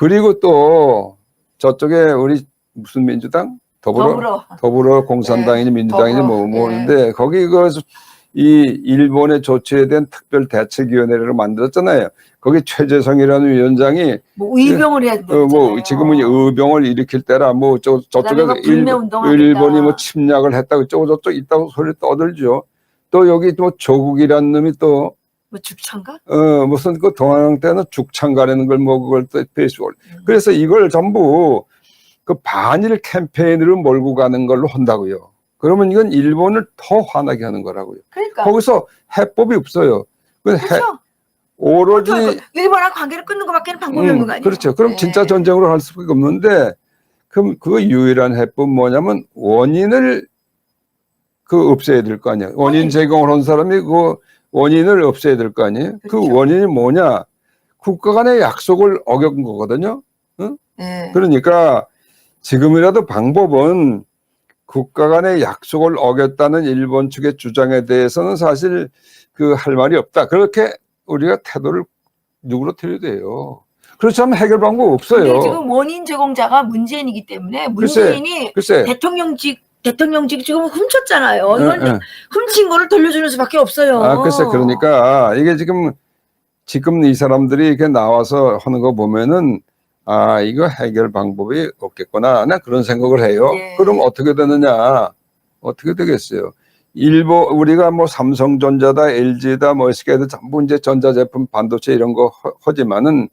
그리고 또 저쪽에 우리 무슨 민주당? 더불어 공산당이니 민주당이니 뭐는데 거기 이 일본의 조치에 대한 특별 대책위원회를 만들었잖아요. 거기 최재성이라는 위원장이 뭐 의병을 해야 뭐 지금은 의병을 일으킬 때라 뭐 저쪽에서 일본이 뭐 침략을 했다고 저쪽 있다고 소리 떠들죠. 또 여기 또 조국이라는 놈이 또 뭐 죽창가? 무슨 그 동아양 때는 죽창가라는 걸 뭐 그걸 또 페이스북. 그래서 이걸 전부 그 반일 캠페인으로 몰고 가는 걸로 한다고요. 그러면 이건 일본을 더 화나게 하는 거라고요. 그러니까 거기서 해법이 없어요. 그렇죠. 오로지 일본하고 관계를 끊는 것밖에 방법이 없는 거 아니에요? 그렇죠. 그럼 진짜 전쟁으로 할 수밖에 없는데 그럼 그 유일한 해법 뭐냐면 원인을 없애야 될 거 아니에요. 원인 제공을 한 사람이 그 원인을 없애야 될 거 아니에요. 그렇죠. 그 원인이 뭐냐? 국가 간의 약속을 어긴 거거든요. 응? 그러니까 지금이라도 방법은 국가 간의 약속을 어겼다는 일본 측의 주장에 대해서는 사실 할 말이 없다. 그렇게 우리가 태도를 누구로 틀려야 돼요. 그렇지 않으면 해결 방법 없어요. 근데 지금 원인 제공자가 문재인이기 때문에 문재인이 글쎄. 대통령직 지금 훔쳤잖아요. 이건 훔친 거를 돌려주는 수밖에 없어요. 글쎄, 그러니까 이게 지금 이 사람들이 이렇게 나와서 하는 거 보면은 이거 해결 방법이 없겠구나. 나 그런 생각을 해요. 그럼 어떻게 되느냐? 어떻게 되겠어요? 우리가 뭐 삼성전자다, LG다, 뭐 SK다 전부 이제 전자제품, 반도체 이런 거 하지만은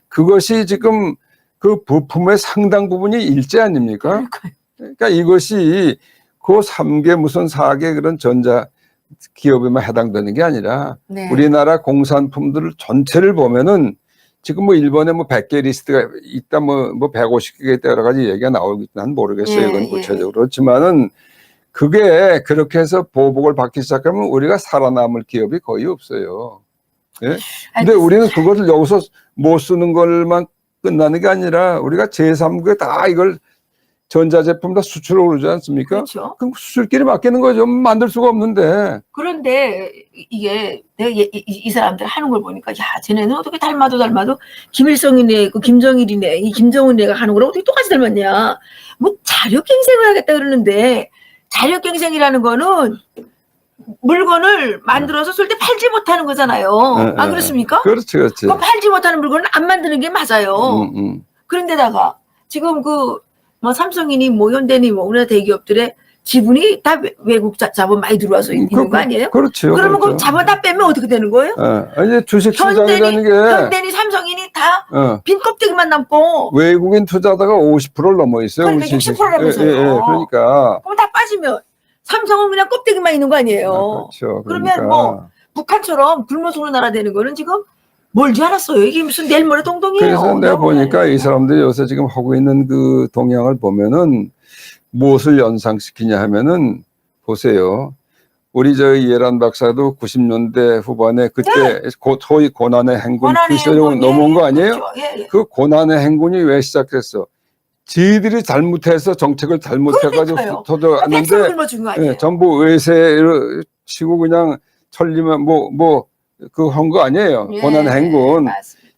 그것이 지금 그 부품의 상당 부분이 일제 아닙니까? 그러니까 이것이 그 3개 무슨 4개 그런 전자 기업에만 해당되는 게 아니라 우리나라 공산품들 전체를 보면은 지금 뭐 일본에 뭐 100개 리스트가 있다, 뭐 150개 있다 여러 가지 얘기가 나오겠지. 난 모르겠어요. 이건 구체적으로. 그렇지만은 그게 그렇게 해서 보복을 받기 시작하면 우리가 살아남을 기업이 거의 없어요. 예? 근데 우리는 그것을 여기서 못 쓰는 걸만 끝나는 게 아니라 우리가 제3국에 다 이걸 전자제품 다 수출을 오르지 않습니까? 그렇죠. 그럼 수출끼리 맡기는 거죠. 만들 수가 없는데. 그런데 이게 내가 이 사람들 하는 걸 보니까 쟤네는 어떻게 닮아도 김일성이네, 김정일이네, 이 김정은이가 하는 거랑 어떻게 똑같이 닮았냐. 뭐 자력갱생을 하겠다 그러는데 자력갱생이라는 거는 물건을 만들어서 쓸 때 팔지 못하는 거잖아요. 안 그렇습니까? 그렇지. 그 팔지 못하는 물건은 안 만드는 게 맞아요. 그런데다가 지금 뭐 삼성이니 뭐 현대니 뭐 우리나라 대기업들의 지분이 다 외국 자본 많이 들어와서 있는 거 아니에요? 그렇죠. 그러면 그 자본 다 빼면 어떻게 되는 거예요? 이제 주식 시장이라는 게 현대니 삼성이니 다 빈 껍데기만 남고 외국인 투자자가 50%를 넘어 있어요. 그러니까 60% 넘어서요. 그러니까 그럼 다 빠지면 삼성은 그냥 껍데기만 있는 거 아니에요? 그렇죠. 그러면 뭐 북한처럼 굶어 죽는 나라 되는 거는 지금 멀지 않았어요. 이게 무슨 내일 모레 동동이에요. 그래서 내가 보니까 이 사람들이 요새 지금 하고 있는 그 동향을 보면은 무엇을 연상시키냐 하면은 보세요. 우리 이해란 박사도 90년대 후반에 그때 소위 고난의 행군 그 시절로 넘어온 거 아니에요? 그렇죠. 그 고난의 행군이 왜 시작됐어? 지들이 잘못해서 정책을 잘못해가지고 터져왔는데 전부 외세로 치고 그냥 천리만 그 한 거 아니에요. 고난의 행군.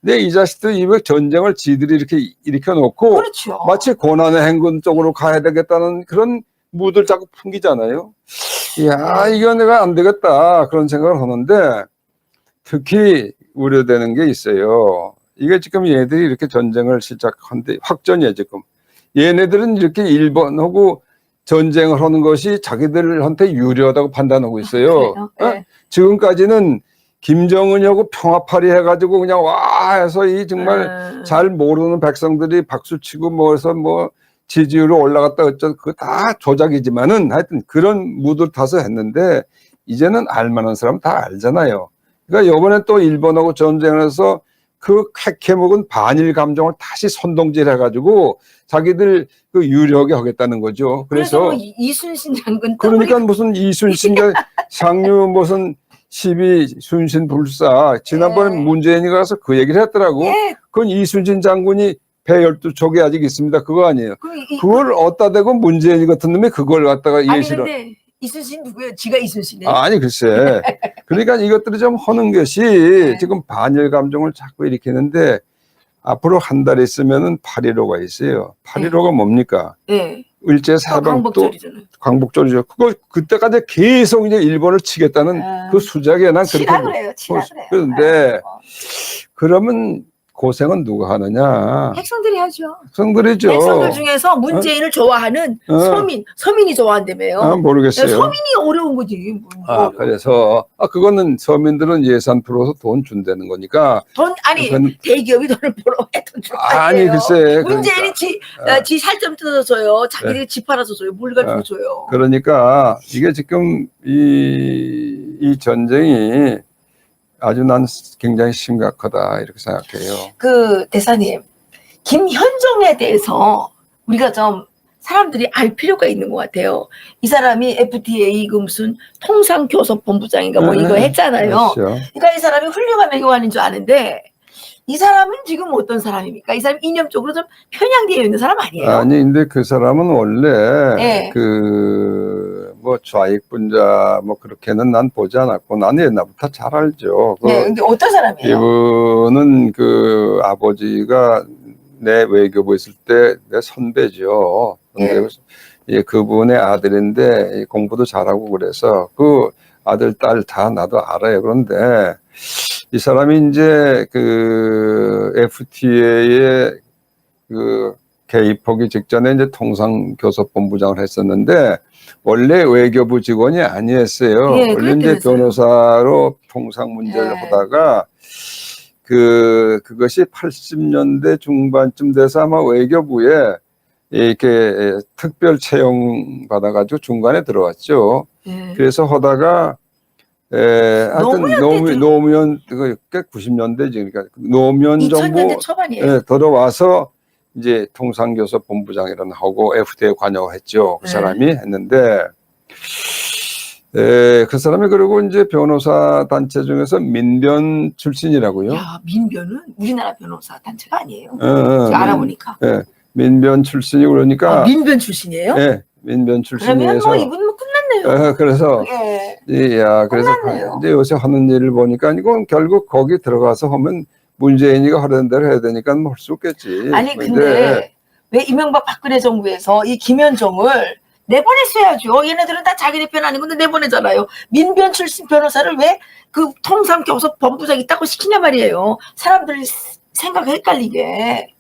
근데 이 자식들이 왜 전쟁을 지들이 이렇게 일으켜놓고 그렇죠. 마치 고난의 행군 쪽으로 가야 되겠다는 그런 무드를 자꾸 풍기잖아요. 이거 내가 안 되겠다 그런 생각을 하는데 특히 우려되는 게 있어요. 이게 지금 얘들이 이렇게 전쟁을 시작한데 확전이에요 지금. 얘네들은 이렇게 일본하고 전쟁을 하는 것이 자기들한테 유리하다고 판단하고 있어요. 지금까지는 김정은하고 평화파리 해가지고 그냥 와 해서 이 정말 잘 모르는 백성들이 박수치고 뭐 해서 뭐 지지율이 올라갔다 어쩌고 그거 다 조작이지만은 하여튼 그런 무드를 타서 했는데 이제는 알만한 사람 다 알잖아요. 그러니까 이번에 또 일본하고 전쟁을 해서 그 캐캐먹은 반일 감정을 다시 선동질 해가지고 자기들 그 유리하게 하겠다는 거죠. 그래서 뭐 이순신 장군 그러니까 무슨 이순신과 상류 무슨 12 순신 불사 지난번에 문재인이 가서 그 얘기를 했더라고. 그건 이순신 장군이 배 12척이 아직 있습니다. 그거 아니에요. 그걸 어디다 대고 문재인 같은 놈이 그걸 갖다가 예시를. 아니 근데 이순신 누구예요? 지가 이순신이에요? 아니 글쎄. 그러니까 이것들이 좀 하는 것이 지금 반일 감정을 자꾸 일으키는데 앞으로 한 달 있으면은 8.15가 있어요. 8.15가 뭡니까? 네. 일제사병도 광복절이잖아요. 광복절이죠. 그거 그때까지 계속 이제 일본을 치겠다는 그 수작에 난 그렇게 치라 그래요. 치라 그래요. 그런데 그러면 고생은 누가 하느냐? 백성들이 하죠. 백성들이죠. 백성들 중에서 문재인을 좋아하는 서민이 좋아한다며요. 모르겠어요. 서민이 어려운 거지. 그래서 그거는 서민들은 예산 풀어서 돈 준다는 거니까. 대기업이 돈을 벌어 돈 줄 거 아니에요. 글쎄. 문재인이 지 살점 뜯어서요. 자기들이 집 팔아서 줘요. 뭘 가지고 줘요. 그러니까 이게 지금 이 전쟁이 아주 난 굉장히 심각하다 이렇게 생각해요. 대사님, 김현종에 대해서 우리가 좀 사람들이 알 필요가 있는 것 같아요. 이 사람이 FTA 무슨 통상교섭본부장인가 이거 했잖아요. 그렇죠. 그러니까 이 사람이 훌륭한 외교관인 줄 아는데 이 사람은 지금 어떤 사람입니까? 이 사람 이념적으로 좀 편향되어 있는 사람 아니에요? 아니 근데 그 사람은 원래 좌익분자 그렇게는 난 보지 않았고 나는 옛날부터 잘 알죠. 근데 어떤 사람이에요? 이분은 그 아버지가 내 외교부 있을 때 내 선배죠. 그분의 아들인데 공부도 잘하고 그래서 그 아들 딸 다 나도 알아요. 그런데 이 사람이 이제 그 FTA에 개입하기 직전에 이제 통상교섭본부장을 했었는데 원래 외교부 직원이 아니었어요. 원래 이제 변호사로 통상 문제를 하다가 그것이 80년대 중반쯤 돼서 아마 외교부에 이렇게 특별 채용 받아가지고 중간에 들어왔죠. 그래서 하다가 하여튼 노무현 꽤 90년대지 그러니까 노무현 정부 2000년대 초반이에요. 들어와서 이제 통상교섭본부장이라는 하고 FTA 관여했죠. 그 사람이 했는데 그 사람이 그리고 이제 변호사 단체 중에서 민변 출신이라고요. 야, 민변은 우리나라 변호사 단체가 아니에요. 제가 알아보니까. 민변 출신이 그러니까. 민변 출신이에요? 네, 민변 출신이에서. 그러면 이분 끝났네요. 그래서 그래서 이제 요새 하는 일을 보니까 이건 결국 거기 들어가서 하면 문재인이가 하려는 대로 해야 되니까 할 수 없겠지. 아니 근데 왜 이명박 박근혜 정부에서 이 김현종을 내보냈어야죠. 얘네들은 다 자기네 편 아닌 건데 내보내잖아요. 민변 출신 변호사를 왜 그 통상교섭본부장 있다고 시키냐 말이에요. 사람들이 생각 헷갈리게.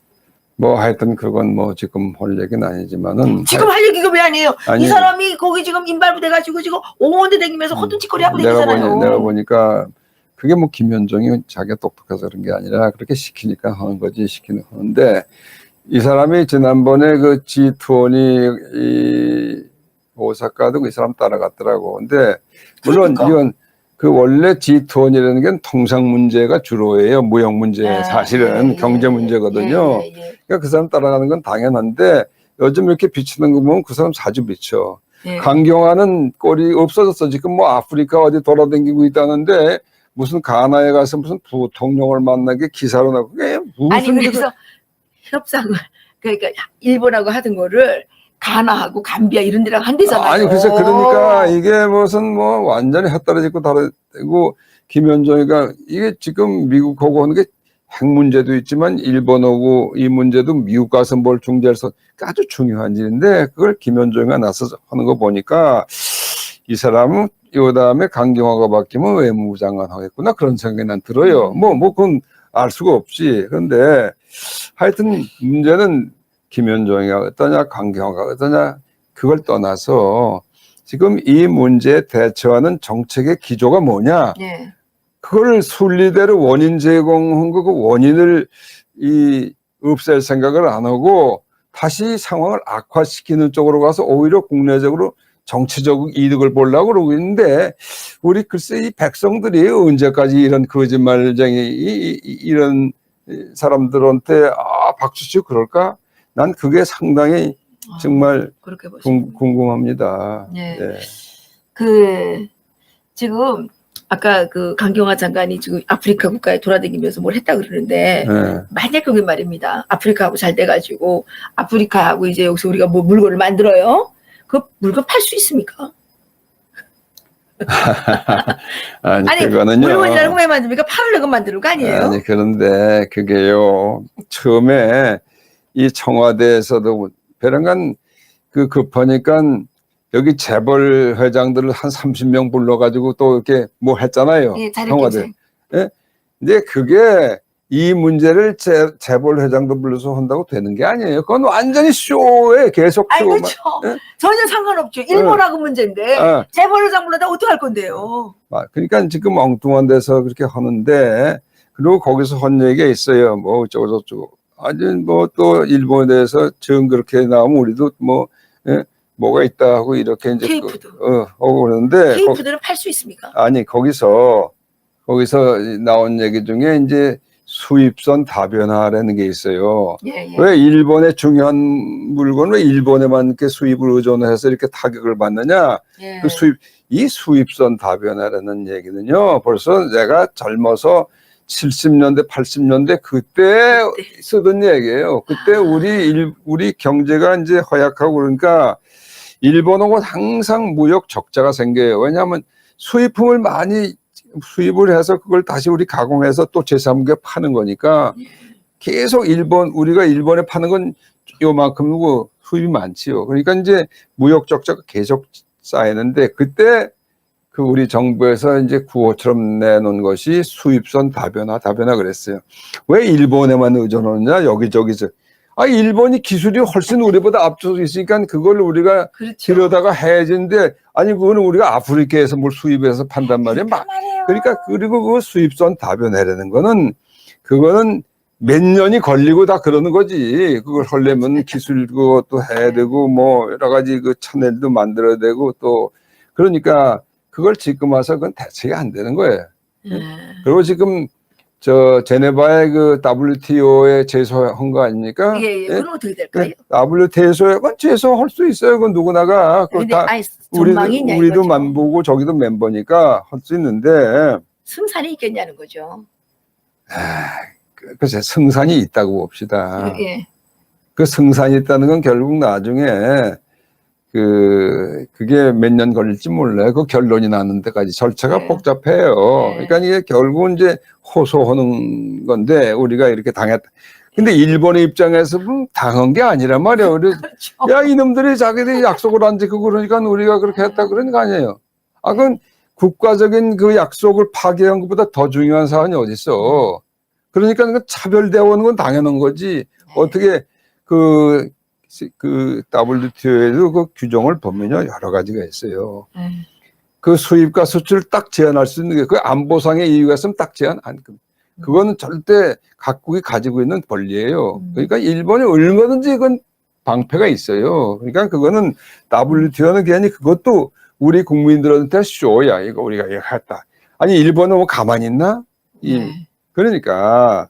하여튼 그건 지금 할 얘기는 아니지만은. 지금 할 얘기가 왜 아니에요? 이 사람이 거기 지금 인발부 돼가지고 지금 5원대 다니면서 허둥짓거리 하고 다니잖아요. 내가 보니까 그게 김현종이 자기가 똑똑해서 그런 게 아니라 그렇게 시키니까 하는 거지, 시키는 하는데 이 사람이 지난번에 그 G20이 이 오사카도 이 사람 따라갔더라고. 근데 물론 이건 원래 G20이라는 게 통상 문제가 주로예요. 무역 문제 사실은 경제 문제거든요. 그러니까 그 사람 따라가는 건 당연한데 요즘 이렇게 비치는 거 보면 그 사람 자주 비쳐. 강경화는 꼴이 없어졌어. 지금 아프리카 어디 돌아다니고 있다는데 무슨 가나에 가서 무슨 부통령을 만나게 기사로 나고 그게 무슨 그래서 협상을 그러니까 일본하고 하던 거를 가나하고 감비아 이런 데랑 한대잖아요. 그래서 그러니까 이게 무슨 완전히 핫떨어지고 다르고 김현종이가 이게 지금 미국하고 하는 게 핵 문제도 있지만 일본하고 이 문제도 미국 가서 뭘 중재해서 아주 중요한 일인데 그걸 김현종이가 나서서 하는 거 보니까 이 사람은 이 다음에 강경화가 바뀌면 외무부 장관 하겠구나 그런 생각이 난 들어요. 그건 알 수가 없지. 그런데 하여튼 문제는 김현종이가 어떠냐 강경화가 어떠냐 그걸 떠나서 지금 이 문제에 대처하는 정책의 기조가 뭐냐. 그걸 순리대로 원인 제공한 그 원인을 없앨 생각을 안 하고 다시 상황을 악화시키는 쪽으로 가서 오히려 국내적으로 정치적 이득을 보려고 그러고 있는데 우리 글쎄 이 백성들이 언제까지 이런 거짓말쟁이 이런 사람들한테 박수치고 그럴까? 난 그게 상당히 정말 궁금합니다. 지금 아까 강경화 장관이 지금 아프리카 국가에 돌아다니면서 뭘 했다 그러는데 만약 그게 말입니다. 아프리카하고 잘 돼가지고 아프리카하고 이제 여기서 우리가 물건을 만들어요. 그 물건 팔 수 있습니까? 아니, 아니, 그거는요. 물건이라는 거 왜 만듭니까? 팔을 내고 만드는 거 아니에요? 아니, 그런데 그게요. 처음에 이 청와대에서도 베랑간 급하니까 여기 재벌 회장들을 한 30명 불러가지고 또 이렇게 뭐 했잖아요. 예, 청와대. 예? 근데 그게 이 문제를 재벌 회장도 불러서 한다고 되는 게 아니에요. 그건 완전히 쇼에 계속 아니, 쇼만. 그렇죠. 예? 전혀 상관없죠. 일본하고 문제인데 재벌회장 불러다 어떡할 건데요? 그러니까 지금 엉뚱한 데서 그렇게 하는데, 그리고 거기서 한 얘기가 있어요. 뭐 어쩌고 저쩌고. 아주 뭐 또 일본에 대해서 정 그렇게 나오면 우리도 뭐 뭐가 있다 하고 이렇게 이제 케이푸드. 하고 그러는데 케이푸드는 팔 수 있습니까? 아니 거기서 나온 얘기 중에 이제 수입선 다변화라는 게 있어요. 예, 예. 왜 일본의 중요한 물건을 왜 일본에만 이렇게 수입을 의존해서 이렇게 타격을 받느냐? 예. 그 이 수입선 다변화라는 얘기는요. 벌써 내가 젊어서 70년대, 80년대 그때 쓰던 얘기예요. 그때 우리 경제가 이제 허약하고 그러니까 일본하고는 항상 무역 적자가 생겨요. 왜냐하면 수입품을 많이 수입을 해서 그걸 다시 우리 가공해서 또 제3국에 파는 거니까 계속 우리가 일본에 파는 건 요만큼이고 수입이 많지요. 그러니까 이제 무역 적자가 계속 쌓이는데 그때 그 우리 정부에서 이제 구호처럼 내놓은 것이 수입선 다변화 그랬어요. 왜 일본에만 의존하느냐 여기저기서. 일본이 기술이 훨씬 우리보다 앞서서 있으니까 그걸 우리가 그렇죠. 들여다가 해야지는데 아니 그거는 우리가 아프리카에서 뭘 수입해서 판단 말이에요. 그러니까 그리고 그 수입선 다변화라는 거는 그거는 몇 년이 걸리고 다 그러는 거지. 그걸 하려면 기술 그것도 해야 되고 뭐 여러 가지 그 채널도 만들어야 되고 또 그러니까 그걸 지금 와서 그건 대책이 안 되는 거예요. 그리고 지금 제네바의 그 WTO에 제소한 거 아닙니까? 예, 예. 그럼 어떻게 될까요? WTO에 그건 제소할 수 있어요. 그건 누구나가. 근데 전망이 있냐 우리도 이거죠. 만보고 저기도 멤버니까 할 수 있는데. 승산이 있겠냐는 거죠. 글쎄 승산이 있다고 봅시다. 예. 그 승산이 있다는 건 결국 나중에 그게 몇 년 걸릴지 몰라요. 그 결론이 나는 데까지 절차가 복잡해요. 그러니까 이게 결국은 이제 호소하는 건데 우리가 이렇게 당했다. 근데 일본의 입장에서 당한 게 아니란 말이에요. 그렇죠. 야 이놈들이 자기들이 약속을 안 지키고 그러니까 우리가 그렇게 했다 그런 거 아니에요. 그건 국가적인 그 약속을 파기한 것보다 더 중요한 사안이 어디 있어. 그러니까 그 차별대우하는 건 당연한 거지. 어떻게 그 WTO에도 그 규정을 보면요 여러 가지가 있어요. 그 수입과 수출을 딱 제한할 수 있는 게 그 안보상의 이유가 있으면 딱 제한 안. 그거는 절대 각국이 가지고 있는 권리예요. 그러니까 일본이 얼마든지 그건 방패가 있어요. 그러니까 그거는 WTO는 괜히 그것도 우리 국민들한테 쇼야. 이거 우리가 이거 했다. 아니 일본은 뭐 가만히 있나? 그러니까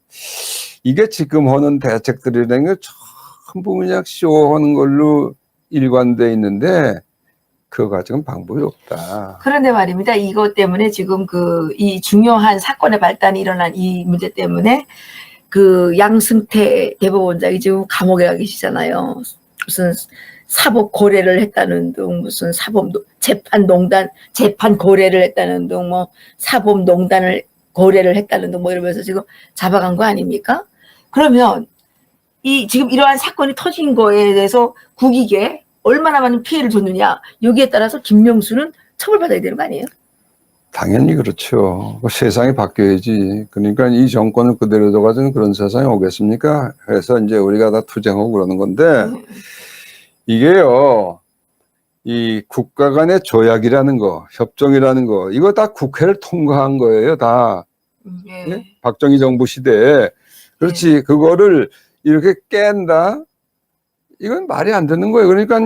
이게 지금 하는 대책들이라는 게 전부 그냥 쇼하는 걸로 일관돼 있는데 그거 가지고는 방법이 없다. 그런데 말입니다. 이것 때문에 지금 이 중요한 사건의 발단이 일어난 이 문제 때문에 그 양승태 대법원장이 지금 감옥에 가 계시잖아요. 무슨 사법 고래를 했다는 등 무슨 재판 고래를 했다는 등 뭐 사법농단을 고래를 했다는 등 뭐 이러면서 지금 잡아간 거 아닙니까? 그러면 지금 이러한 사건이 터진 거에 대해서 국익에 얼마나 많은 피해를 줬느냐 여기에 따라서 김명수는 처벌받아야 되는 거 아니에요? 당연히 그렇죠. 세상이 바뀌어야지. 그러니까 이 정권을 그대로 둬가지고 그런 세상이 오겠습니까? 그래서 이제 우리가 다 투쟁하고 그러는 건데 이게요 이 국가 간의 조약이라는 거 협정이라는 거 이거 다 국회를 통과한 거예요. 다 박정희 정부 시대에. 그렇지. 그거를 이렇게 깬다? 이건 말이 안 되는 거예요. 그러니까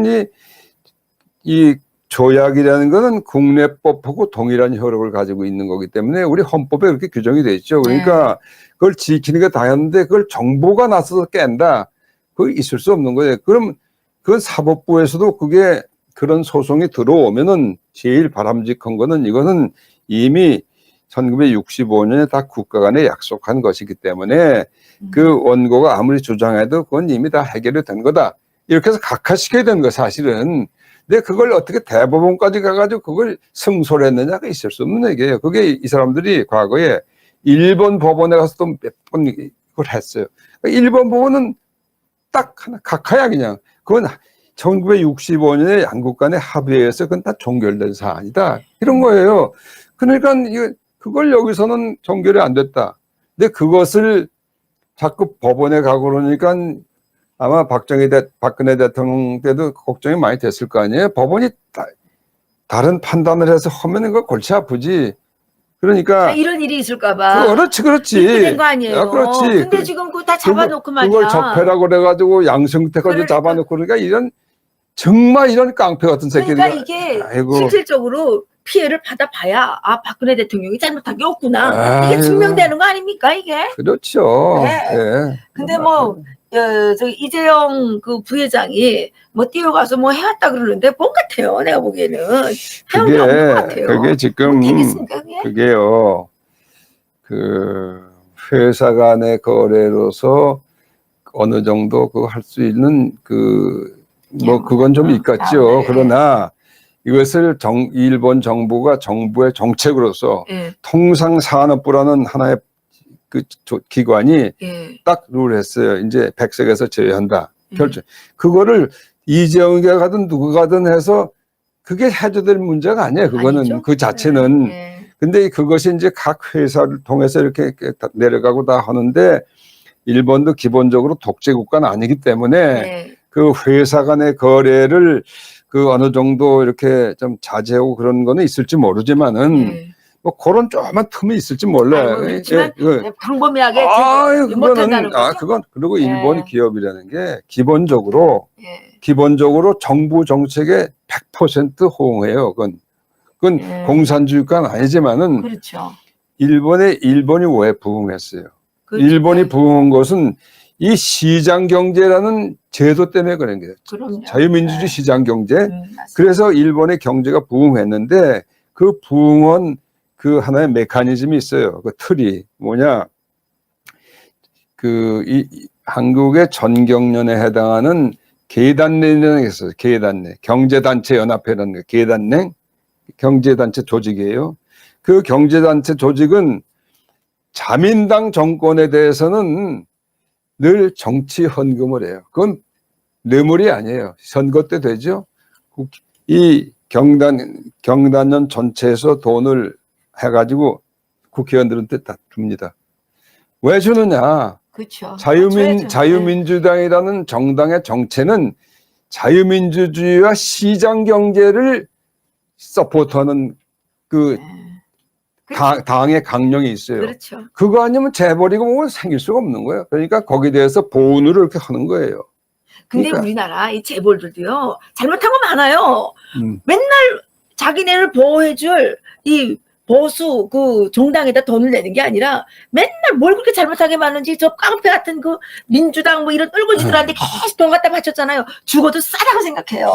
이 조약이라는 거는 국내법하고 동일한 효력을 가지고 있는 거기 때문에 우리 헌법에 그렇게 규정이 돼 있죠. 그러니까 그걸 지키는 게 당연한데 그걸 정부가 나서서 깬다? 그거 있을 수 없는 거예요. 그럼 그 사법부에서도 그게 그런 소송이 들어오면은 제일 바람직한 거는 이거는 이미 1965년에 다 국가 간에 약속한 것이기 때문에 그 원고가 아무리 주장해도 그건 이미 다 해결이 된 거다. 이렇게 해서 각하시켜야 되는 거예요, 사실은. 근데 그걸 어떻게 대법원까지 가가지고 그걸 승소를 했느냐가 있을 수 없는 얘기예요. 그게 이 사람들이 과거에 일본 법원에 가서 또 몇 번 그걸 했어요. 일본 법원은 딱 하나 각하야 그냥. 그건 1965년에 양국 간의 합의에서 그건 다 종결된 사안이다. 이런 거예요. 그러니까 그걸 여기서는 종결이 안 됐다. 근데 그것을 자꾸 법원에 가고 그러니까 아마 박근혜 대통령 때도 걱정이 많이 됐을 거 아니에요. 법원이 다른 판단을 해서 하면 이거 골치 아프지. 그러니까 이런 일이 있을까봐. 그렇지. 이렇게 된 거 아니에요. 야, 그렇지. 근데 지금 그거 다 잡아놓고 말이야. 그걸 적폐라고 그래가지고 양승태까지 그러니까. 잡아놓고 그러니까 정말 이런 깡패 같은 새끼들. 그러니까 이게 실질적으로 피해를 받아봐야 박근혜 대통령이 잘못한 게 없구나. 이게 증명되는 거 아닙니까 이게? 그렇죠. 네. 네. 근데 저기 이재용 그 부회장이 뛰어가서 해왔다 그러는데 못 같아요. 내가 보기에는 해온 게 없는 것 같아요. 그게 지금 되겠습니까, 그게? 그게요. 그 회사 간의 거래로서 어느 정도 그 할 수 있는 그건 좀 있겠죠. 네. 그러나 이것을 일본 정부가 정부의 정책으로서 예. 통상산업부라는 하나의 그 기관이 예. 딱 룰을 했어요. 이제 백색에서 제외한다. 예. 결정. 그거를 이재용이가 가든 누가 가든 해서 그게 해줘야 될 문제가 아니에요. 그거는 아니죠? 그 자체는. 예. 근데 그것이 이제 각 회사를 통해서 이렇게 내려가고 다 하는데 일본도 기본적으로 독재 국가는 아니기 때문에 예. 그 회사 간의 거래를 어느 정도 이렇게 좀 자제하고 그런 거는 있을지 모르지만은 예. 그런 조그만 틈이 있을지 몰라요. 그렇지만 광범위하게 그거는 거죠? 그건 그리고 예. 일본 기업이라는 게 기본적으로 예. 정부 정책에 100% 호응해요. 그건 예. 공산주의가는 아니지만은 그렇죠. 일본이 왜 부흥했어요? 그렇죠. 일본이 부흥한 것은 이 시장 경제라는 제도 때문에 그런 거예요. 그럼요. 자유민주주의 시장 경제. 맞습니다. 그래서 일본의 경제가 부흥했는데 그 부흥은 그 하나의 메커니즘이 있어요. 그 틀이 뭐냐? 한국의 전경련에 해당하는 계단련이라는 게 있어요. 계단련. 경제단체 연합회라는 거. 계단련. 경제단체 조직이에요. 그 경제단체 조직은 자민당 정권에 대해서는 늘 정치 헌금을 해요. 그건 뇌물이 아니에요. 선거 때 되죠. 이 경단련 전체에서 돈을 해가지고 국회의원들한테 다 줍니다. 왜 주느냐? 그렇죠. 자유민주당이라는 정당의 정체는 자유민주주의와 시장 경제를 서포트하는 당의 강령이 있어요. 그렇죠. 그거 아니면 재벌이고 생길 수가 없는 거예요. 그러니까 거기에 대해서 보온을 이렇게 하는 거예요. 근데 그러니까. 우리나라 이 재벌들도요 잘못한 거 많아요. 맨날 자기네를 보호해줄 이 보수 정당에다 돈을 내는 게 아니라 맨날 뭘 그렇게 잘못하게 많은지 저 깡패 같은 민주당 이런 똘골지들한테 계속 돈 갖다 바쳤잖아요. 죽어도 싸다고 생각해요.